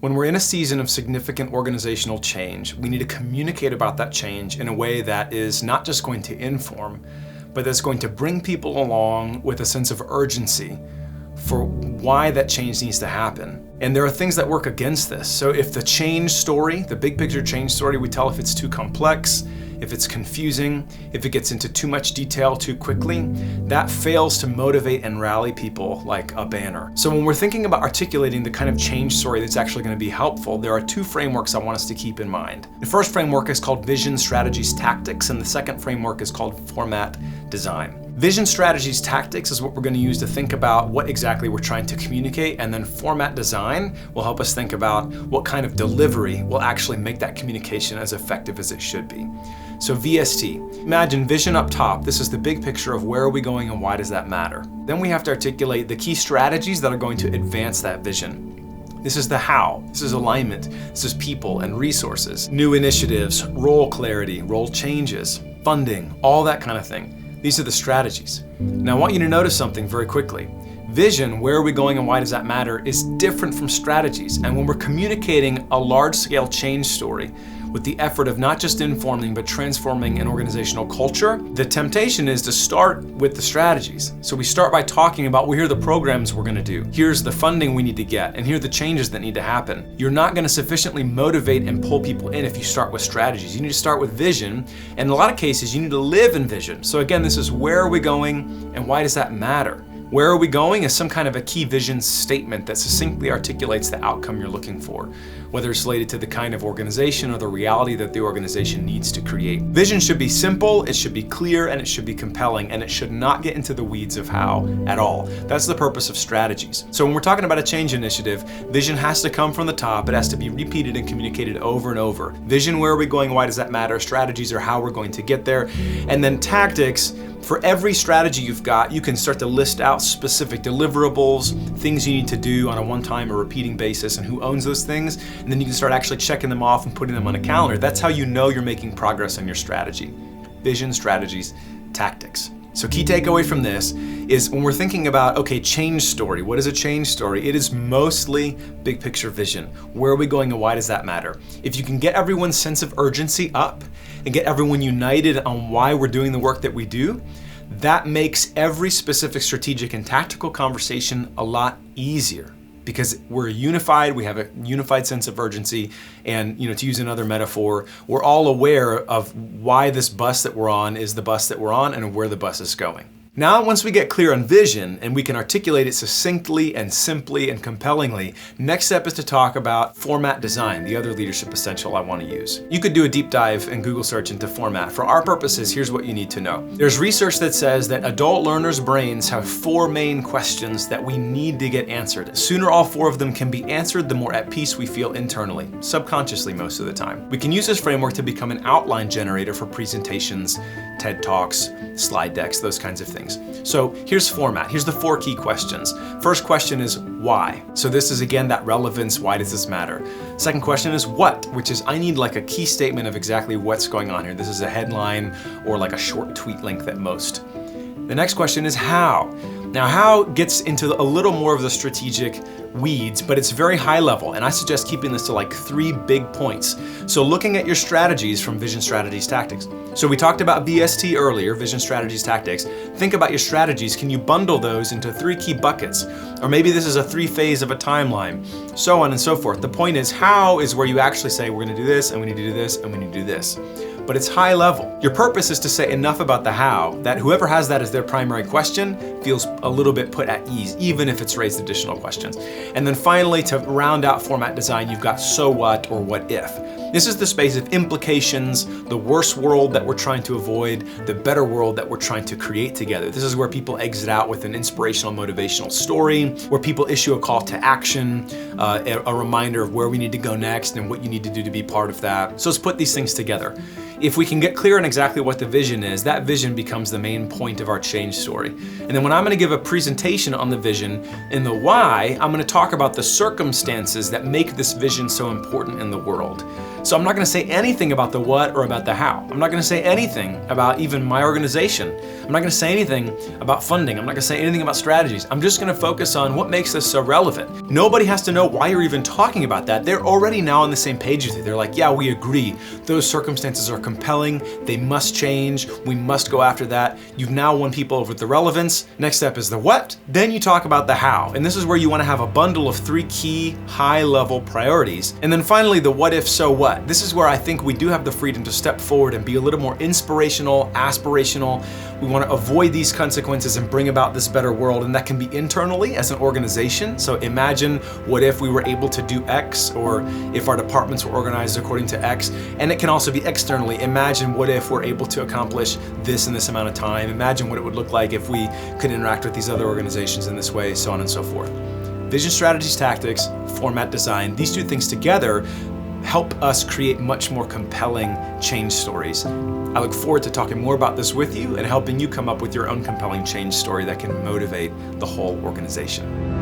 When we're in a season of significant organizational change, we need to communicate about that change in a way that is not just going to inform, but that's going to bring people along with a sense of urgency for why that change needs to happen. And there are things that work against this. So if the change story, the big picture change story, we tell if it's too complex, if it's confusing, if it gets into too much detail too quickly, that fails to motivate and rally people like a banner. So when we're thinking about articulating the kind of change story that's actually going to be helpful, there are two frameworks I want us to keep in mind. The first framework is called Vision, Strategies, Tactics, and the second framework is called Format, Design. Vision, Strategies, Tactics is what we're going to use to think about what exactly we're trying to communicate, and then Format Design will help us think about what kind of delivery will actually make that communication as effective as it should be. So VST, imagine vision up top. This is the big picture of where are we going and why does that matter. Then we have to articulate the key strategies that are going to advance that vision. This is the how, this is alignment, this is people and resources, new initiatives, role clarity, role changes, funding, all that kind of thing. These are the strategies. Now I want you to notice something very quickly. Vision, where are we going and why does that matter, is different from strategies. And when we're communicating a large-scale change story with the effort of not just informing but transforming an organizational culture, the temptation is to start with the strategies. So we start by talking about, well, here are the programs we're going to do. Here's the funding we need to get, and here are the changes that need to happen. You're not going to sufficiently motivate and pull people in if you start with strategies. You need to start with vision, and in a lot of cases, you need to live in vision. So again, this is where are we going and why does that matter? Where are we going is some kind of a key vision statement that succinctly articulates the outcome you're looking for, whether it's related to the kind of organization or the reality that the organization needs to create. Vision should be simple, it should be clear, and it should be compelling, and it should not get into the weeds of how at all. That's the purpose of strategies. So when we're talking about a change initiative, vision has to come from the top. It has to be repeated and communicated over and over. Vision, where are we going? Why does that matter? Strategies are how we're going to get there. And then tactics, for every strategy you've got, you can start to list out specific deliverables, things you need to do on a one-time or repeating basis, and who owns those things. And then you can start actually checking them off and putting them on a calendar. That's how you know you're making progress on your strategy. Vision, strategies, tactics. So key takeaway from this is when we're thinking about, okay, change story, what is a change story? It is mostly big picture vision. Where are we going and why does that matter? If you can get everyone's sense of urgency up and get everyone united on why we're doing the work that we do, that makes every specific strategic and tactical conversation a lot easier because we're unified, we have a unified sense of urgency, and to use another metaphor, we're all aware of why this bus that we're on is the bus that we're on and where the bus is going. Now, once we get clear on vision and we can articulate it succinctly and simply and compellingly, next step is to talk about format design, the other leadership essential I want to use. You could do a deep dive and Google search into format. For our purposes, here's what you need to know. There's research that says that adult learners' brains have 4 main questions that we need to get answered. The sooner all 4 of them can be answered, the more at peace we feel internally, subconsciously most of the time. We can use this framework to become an outline generator for presentations, TED Talks, slide decks, those kinds of things. So here's format. Here's the 4 key questions. First question is why. So this is again that relevance. Why does this matter? Second question is what, which is I need like a key statement of exactly what's going on here. This is a headline or like a short tweet length at most. The next question is how. Now how gets into a little more of the strategic weeds, but it's very high level, and I suggest keeping this to like 3 big points. So looking at your strategies from Vision, Strategies, Tactics. So we talked about VST earlier, Vision, Strategies, Tactics. Think about your strategies. Can you bundle those into 3 key buckets? Or maybe this is a 3-phase of a timeline, so on and so forth. The point is how is where you actually say we're gonna do this, and we need to do this, and we need to do this. But it's high level. Your purpose is to say enough about the how that whoever has that as their primary question feels a little bit put at ease, even if it's raised additional questions. And then finally, to round out format design, you've got so what or what if. This is the space of implications, the worst world that we're trying to avoid, the better world that we're trying to create together. This is where people exit out with an inspirational, motivational story, where people issue a call to action, a reminder of where we need to go next and what you need to do to be part of that. So let's put these things together. If we can get clear on exactly what the vision is, that vision becomes the main point of our change story. And then when I'm gonna give a presentation on the vision and the why, I'm gonna talk about the circumstances that make this vision so important in the world. So I'm not gonna say anything about the what or about the how. I'm not gonna say anything about even my organization. I'm not gonna say anything about funding. I'm not gonna say anything about strategies. I'm just gonna focus on what makes this so relevant. Nobody has to know why you're even talking about that. They're already now on the same page with you. They're like, yeah, we agree. Those circumstances are compelling. They must change. We must go after that. You've now won people over with the relevance. Next step is the what. Then you talk about the how. And this is where you wanna have a bundle of 3 key high-level priorities. And then finally, the what if, so what. This is where I think we do have the freedom to step forward and be a little more inspirational, aspirational. We want to avoid these consequences and bring about this better world, and that can be internally as an organization. So imagine what if we were able to do X, or if our departments were organized according to X. And it can also be externally. Imagine what if we're able to accomplish this in this amount of time. Imagine what it would look like if we could interact with these other organizations in this way, so on and so forth. Vision, strategies, tactics, format, design, these 2 things together help us create much more compelling change stories. I look forward to talking more about this with you and helping you come up with your own compelling change story that can motivate the whole organization.